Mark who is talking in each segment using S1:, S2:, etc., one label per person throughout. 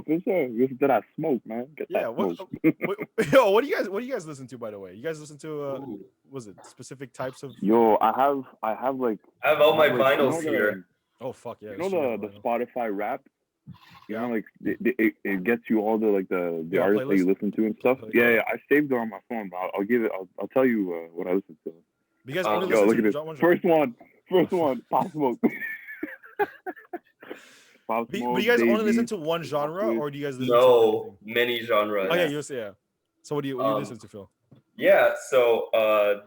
S1: for sure. Listen to that smoke, man. Get that
S2: Yeah.
S1: smoke.
S2: What yo, what do you guys listen to, by the way? You guys listen to
S3: Ooh.
S2: was it specific types of
S1: Yo, I have like
S3: I have all my
S1: you
S3: vinyls
S1: know
S3: here.
S2: oh fuck yeah,
S1: you
S2: this
S1: know
S2: shit got
S1: the
S2: vinyl.
S1: Spotify rap. You
S2: Yeah.
S1: know, like it gets you all the like the
S2: Yeah,
S1: artists that
S2: playlist.
S1: you listen to and stuff.
S2: Playlist.
S1: Yeah, yeah. I saved it on my phone, but I'll give it. I'll tell you what I listen to.
S2: You guys only
S1: Yo,
S2: listen
S3: Um,
S1: look at
S2: to
S1: this.
S2: one genre.
S1: First one, Pop Smoke. Pop
S2: But
S1: Smoke,
S2: you guys only listen
S1: Davey,
S2: to one genre,
S1: Rockwood.
S2: or do you guys listen to
S3: no,
S2: everything?
S3: many
S2: Oh yeah,
S3: genres.
S2: yeah. So what do you
S3: Um,
S2: listen to, Phil?
S3: yeah. So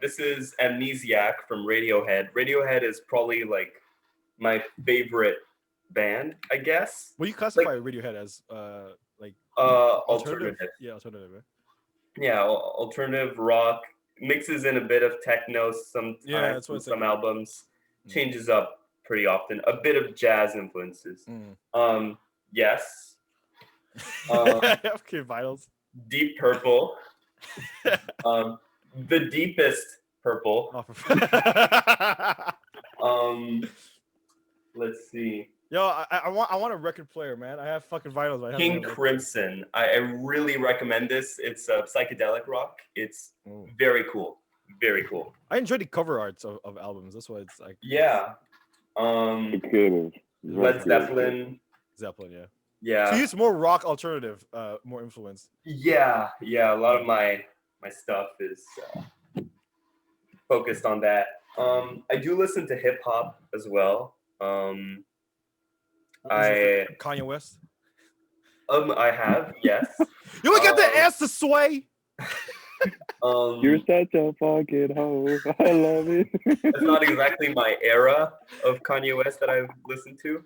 S3: this is Amnesiac from Radiohead. Radiohead is probably like my favorite band, I guess.
S2: What do you
S3: Like
S2: classify Radiohead as? Like alternative?
S3: alternative.
S2: Yeah, alternative. Right?
S3: Yeah, alternative rock mixes in a bit of techno
S2: Yeah,
S3: sometimes
S2: that's what
S3: on
S2: it's
S3: some
S2: like.
S3: albums.
S2: Mm.
S3: Changes up pretty often. A bit of jazz influences.
S2: Mm.
S3: Yes. Um,
S2: Okay, vitals.
S3: Deep Purple. Um, the deepest purple.
S2: Oh,
S3: Um, let's see.
S2: Yo, I want a record player, man. I have fucking vitals. But I haven't
S3: King
S2: had a record.
S3: Crimson. I really recommend this. It's psychedelic rock. It's
S2: Oh.
S3: very cool. Very cool.
S2: I enjoy the cover arts of albums. That's why it's like
S3: Yeah.
S1: It's creative. Very
S3: Led
S1: creative.
S3: Zeppelin.
S2: Zeppelin, yeah. So
S3: Yeah.
S2: it's more rock alternative, more influence.
S3: Yeah. Yeah. A lot of my stuff is focused on that. I do listen to hip hop as well.
S2: Is your
S3: I
S2: Kanye West?
S3: I have, yes.
S2: You look at the
S3: Um,
S2: ass to sway.
S1: You're
S3: Um,
S1: such a fucking hoe. I love it.
S3: that's not exactly my era of Kanye West that I've listened to.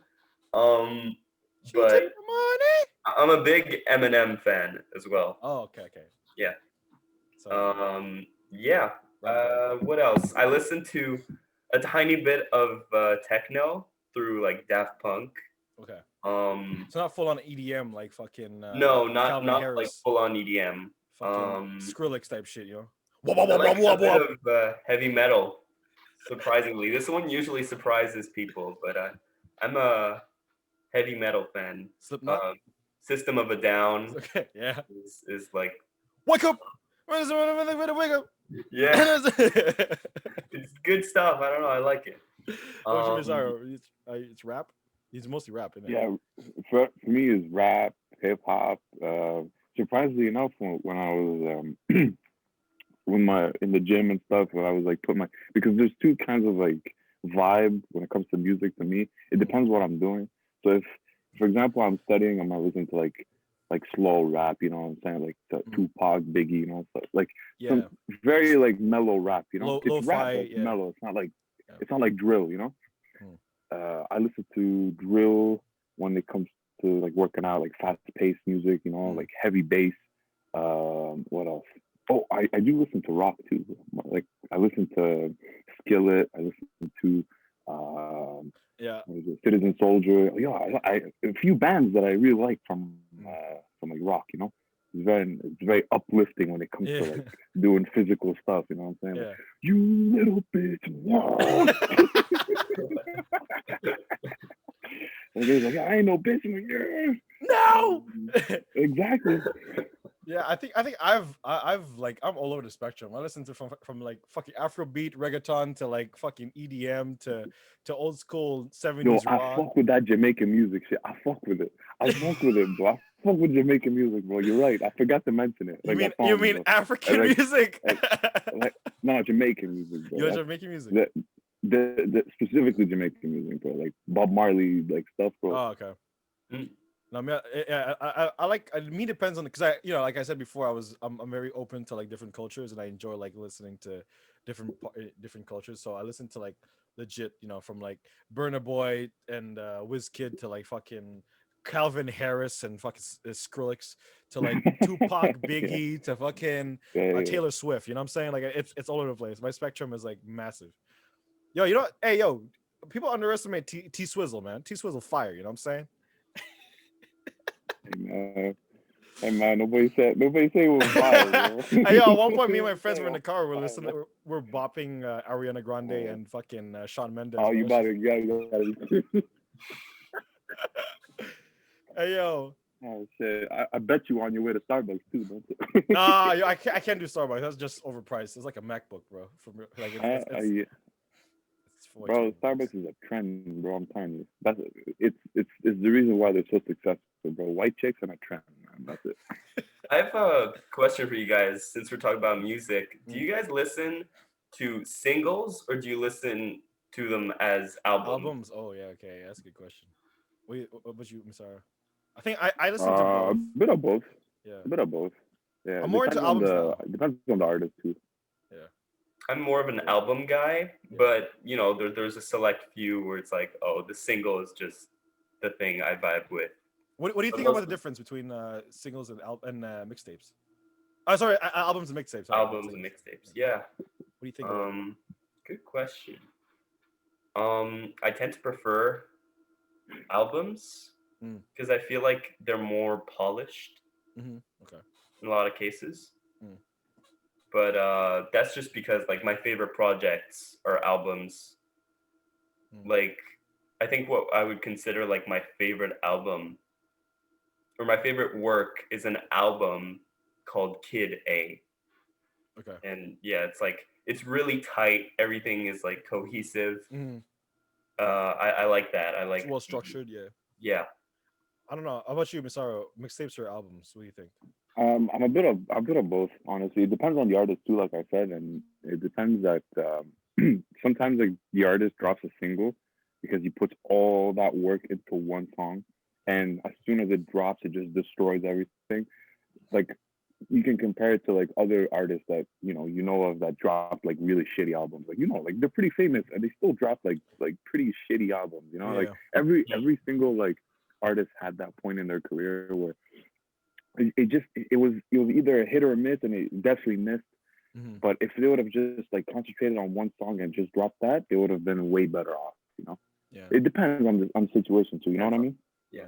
S2: She
S3: But
S2: take the money.
S3: I'm a big Eminem fan as well.
S2: Oh, okay.
S3: Yeah.
S2: So
S3: Yeah. What else? I listened to a tiny bit of techno through like Daft Punk.
S2: okay.
S3: Um,
S2: So not full on EDM like fucking
S3: no, not
S2: Calvin
S3: like
S2: Harris,
S3: full on EDM.
S2: fucking Skrillex type shit, you know.
S3: I like a bit of heavy metal. Surprisingly, this one usually surprises people, but I'm a heavy metal fan.
S2: Slipknot.
S3: System of a Down
S2: Okay, yeah.
S3: is like
S2: Wake up. Wake up.
S3: yeah, it's good stuff. I don't know, I like it.
S2: What's your bizarre? It's rap. He's mostly rap, isn't it?
S1: Yeah, for me is rap, hip hop. Surprisingly enough, when I was when my in the gym and stuff, when I was like put my because there's two kinds of like vibe when it comes to music to me. It depends what I'm doing. So if, for example, I'm studying, I'm not listening to like slow rap. You know what I'm saying? Like the Tupac, Biggie, you know, stuff like
S2: Yeah.
S1: some very like mellow rap. You know, it's rap
S2: lo-fi,
S1: that's
S2: yeah.
S1: mellow. It's not like
S2: Yeah.
S1: it's not like drill. You know.
S2: Hmm.
S1: I listen to drill when it comes to like working out, like fast paced music, you know, like heavy bass. What else? Oh, I do listen to rock too. Like I listen to Skillet. I listen to
S2: Yeah.
S1: what is it? Citizen Soldier. Yeah, I a few bands that I really like from like rock. You know, it's very uplifting when it comes
S2: Yeah.
S1: to like doing physical stuff. You know what I'm saying?
S2: Yeah.
S1: Like, you little bitch. And the guy's like, I ain't no bitch. I'm like, yeah.
S2: No.
S1: Exactly.
S2: Yeah, I think I've like I'm all over the spectrum. I listen to from like fucking Afrobeat, reggaeton to like fucking EDM to old school 70s
S1: Yo, I
S2: rock.
S1: fuck with that Jamaican music shit. I fuck with it. I fuck with it, bro. I fuck with Jamaican music, bro. You're right. I forgot to mention it. Like
S2: You mean
S1: bro.
S2: African music?
S1: No, Jamaican music, bro.
S2: You're Jamaican music.
S1: The specifically Jamaican music, bro. Like Bob Marley, like stuff, bro.
S2: Oh, okay. No, I mean, I like. Me depends on because like I said before, I'm very open to like different cultures, and I enjoy like listening to different cultures. So I listen to like legit, from like Burna Boy and Wizkid to like fucking Calvin Harris and fucking Skrillex to like Tupac, Biggie to fucking Taylor Swift. You know what I'm saying? Like it's all over the place. My spectrum is like massive. Yo, hey, yo, people underestimate T Swizzle, man. T Swizzle fire. You know what I'm saying?
S1: Hey man, nobody say it was fire, bro.
S2: Hey, yo, at one point, me and my friends were in the car. We're listening. We're bopping Ariana Grande and fucking Shawn Mendes.
S1: Oh, you gotta.
S2: Hey, yo,
S1: Oh shit! I bet you on your way to Starbucks too, don't you?
S2: Nah, I can't do Starbucks. That's just overpriced. It's like a MacBook, bro. For me, like
S1: Yeah.
S2: it's way too
S1: Bro,
S2: overpriced.
S1: Starbucks is a trend, bro. I'm telling you. It's the reason why they're so successful, bro. White chicks and a trend, man. That's it.
S3: I have a question for you guys since we're talking about music. Do
S2: Mm.
S3: you guys listen to singles or do you listen to them as albums?
S2: Albums? Oh yeah, okay, that's a good question. Wait, what about you, Misara? I think I listen to both.
S1: A bit of both.
S2: Yeah,
S1: A bit of both. Yeah,
S2: I'm
S1: it
S2: more into albums now.
S1: depends on the artist too.
S2: Yeah,
S3: I'm more of an album guy,
S2: yeah.
S3: but there's a select few where it's like, oh, the single is just the thing I vibe with.
S2: What do you
S3: But
S2: think about
S3: most
S2: the
S3: of
S2: difference between singles and mixtapes? Oh, sorry, albums and mixtapes. Sorry, not
S3: albums and
S2: singles.
S3: mixtapes,
S2: Yeah.
S3: yeah.
S2: What do you think about it?
S3: Good question. I tend to prefer albums
S2: Mm.
S3: because I feel like they're more polished
S2: Okay.
S3: in a lot of cases.
S2: Mm.
S3: But that's just because like my favorite projects are albums.
S2: Mm.
S3: Like I think what I would consider like my favorite album or my favorite work is an album called Kid A.
S2: Okay.
S3: And yeah, it's really tight. Everything is like cohesive.
S2: Mm.
S3: I like that. I
S2: It's
S3: like
S2: well structured. Yeah.
S3: yeah.
S2: I don't know. How about you, Misaro? Mixtapes or albums? What do you think?
S1: I'm a bit of both, honestly. It depends on the artist too, like I said, and it depends that sometimes like the artist drops a single because he puts all that work into one song, and as soon as it drops, it just destroys everything. Like you can compare it to like other artists that you know of that drop like really shitty albums. Like like they're pretty famous and they still drop like pretty shitty albums. Like
S2: Yeah.
S1: every single like artist had that point in their career where it was either a hit or a miss, and it definitely missed.
S2: Hmm.
S1: But if they would have just like concentrated on one song and just dropped that, they would have been way better off.
S2: Yeah.
S1: It depends on the situation too. You know what I mean?
S3: Yeah.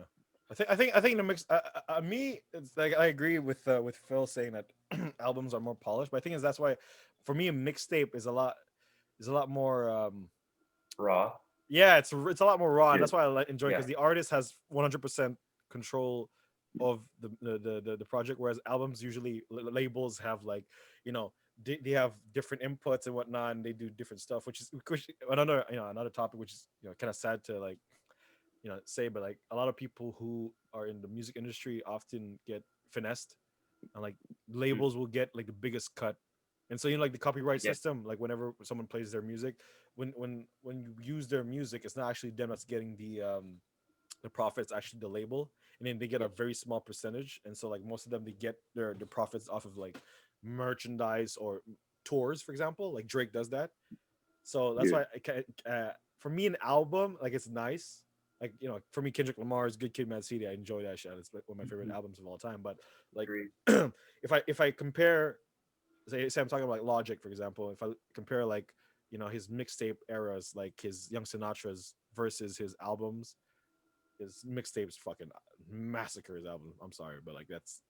S2: Yeah. I think the mix. Me, it's like I agree with Phil saying that albums are more polished. But I think is that's why, for me, a mixtape is a lot more.
S3: Raw.
S2: Yeah, it's a lot more raw, and
S1: Yeah.
S2: that's why I enjoy
S3: Yeah.
S2: because the artist has 100% control of the project, whereas albums usually labels have like you know they have different inputs and whatnot, and they do different stuff, which another topic which is kind of sad to like say, but like a lot of people who are in the music industry often get finessed, and like
S3: Mm.
S2: labels will get like the biggest cut. And so like the copyright
S3: Yeah.
S2: system, like whenever someone plays their music, when you use their music, it's not actually them that's getting the profits, actually the label, and then they get
S3: Yeah.
S2: a very small percentage. And so like most of them, they get their profits off of like merchandise or tours, for example, like Drake does that. So that's
S1: Yeah.
S2: why for me, an album, like, it's nice. Like for me, Kendrick Lamar's "Good Kid, Mad City," I enjoy that shit. It's like one of my favorite
S1: Mhm.
S2: albums of all time. But like,
S3: Agreed.
S2: if I compare, say I'm talking about like Logic, for example, if I compare like his mixtape eras, like his Young Sinatra's versus his albums, his mixtapes fucking massacre his album. I'm sorry, but like that's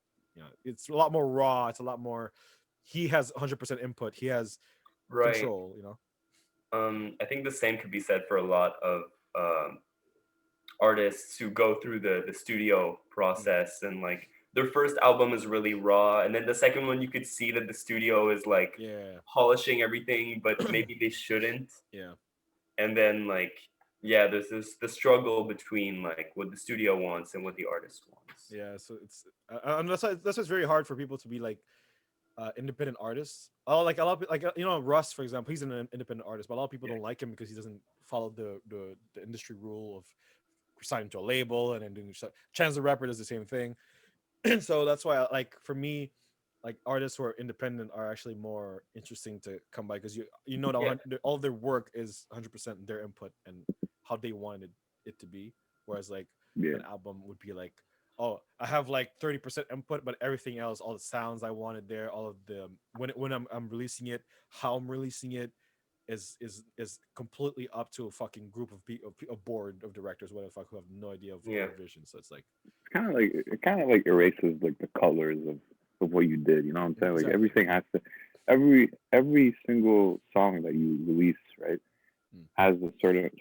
S2: it's a lot more raw. It's a lot more. He has 100% input. He has
S3: Right.
S2: control.
S3: I think the same could be said for a lot of um, artists who go through the studio
S2: Mm.
S3: process and like their first album is really raw, and then the second one you could see that the studio is like
S2: Yeah.
S3: polishing everything, but maybe they shouldn't.
S2: Yeah.
S3: And then like yeah, there's the struggle between like what the studio wants and what the artist wants.
S2: Yeah. So it's and that's why it's very hard for people to be like independent artists. Oh, like a lot of like Russ, for example, he's an independent artist, but a lot of people
S3: Yeah.
S2: don't like him because he doesn't follow the industry rule of signing to a label and then doing stuff. Chance the Rapper does the same thing. So that's why like for me, like artists who are independent are actually more interesting to come by because
S3: Yeah.
S2: that all of their work is 100% their input and how they wanted it to be. Whereas like
S1: Yeah.
S2: an album would be like, oh, I have like 30% input, but everything else, all the sounds I wanted there, all of the when I'm releasing it, how I'm releasing it is completely up to a fucking group of people, a board of directors, whatever the fuck, who have no idea of
S3: Yeah.
S2: their vision. So it's like
S1: It kind of like erases like the colors of what you did. You know what I'm saying? Like
S2: exactly.
S1: everything has to, every single song that you release, right,
S2: Mm.
S1: has a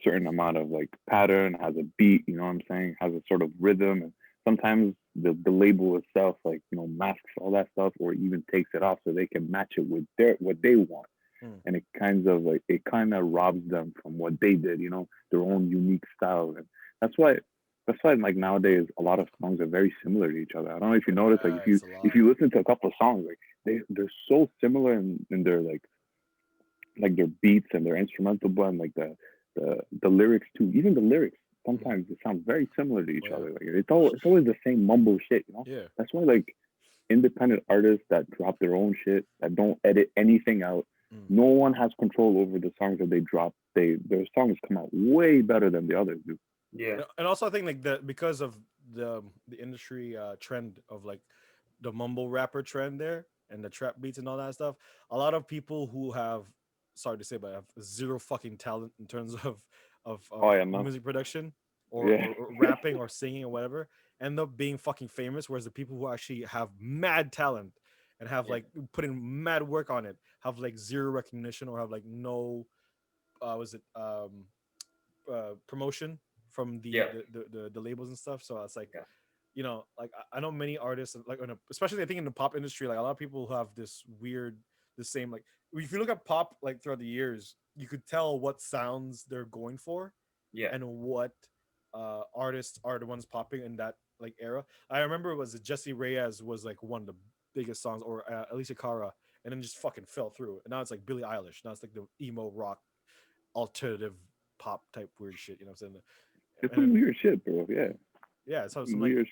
S1: certain amount of like pattern, has a beat. You know what I'm saying? Has a sort of rhythm, and sometimes the label itself, like masks all that stuff, or even takes it off so they can match it with their what they want,
S2: Mm.
S1: and it kind of robs them from what they did, their own unique style, and that's why. That's why, like nowadays, a lot of songs are very similar to each other. I don't know if you notice, like
S2: Yeah, it's a
S1: if
S2: lot.
S1: you listen to a couple of songs, like they're so similar in their their beats and their instrumental blend, like the lyrics too. Even the lyrics
S2: Mhm.
S1: sometimes they sound very similar to each
S2: Oh, yeah.
S1: other. Like it's always the same mumble shit.
S2: Yeah.
S1: That's why like independent artists that drop their own shit that don't edit anything out.
S2: Mm.
S1: No one has control over the songs that they drop. Their songs come out way better than the others do.
S3: Yeah.
S2: And also I think like that because of the industry trend of like the mumble rapper trend there and the trap beats and all that stuff, a lot of people who have, sorry to say, but have zero fucking talent in terms of
S1: Oh yeah, no,
S2: music production
S1: yeah,
S2: or rapping or singing or whatever, end up being fucking famous, whereas the people who actually have mad talent and have
S3: Yeah.
S2: like put in mad work on it have like zero recognition or have like no was it promotion from
S3: Yeah.
S2: the labels and stuff. So it's like,
S3: Yeah.
S2: like I know many artists, like especially I think in the pop industry, like a lot of people who have this weird, the same like if you look at pop like throughout the years, you could tell what sounds they're going for
S3: Yeah.
S2: and what artists are the ones popping in that like era. I remember it was Jesse Reyes was like one of the biggest songs, or Alicia Cara, and then just fucking fell through. And now it's like Billie Eilish. Now it's like the emo rock alternative pop type weird shit. You know what I'm saying?
S1: it's
S2: And
S1: some
S2: then
S1: weird shit, bro. Yeah,
S2: yeah, so I'm like,
S1: weird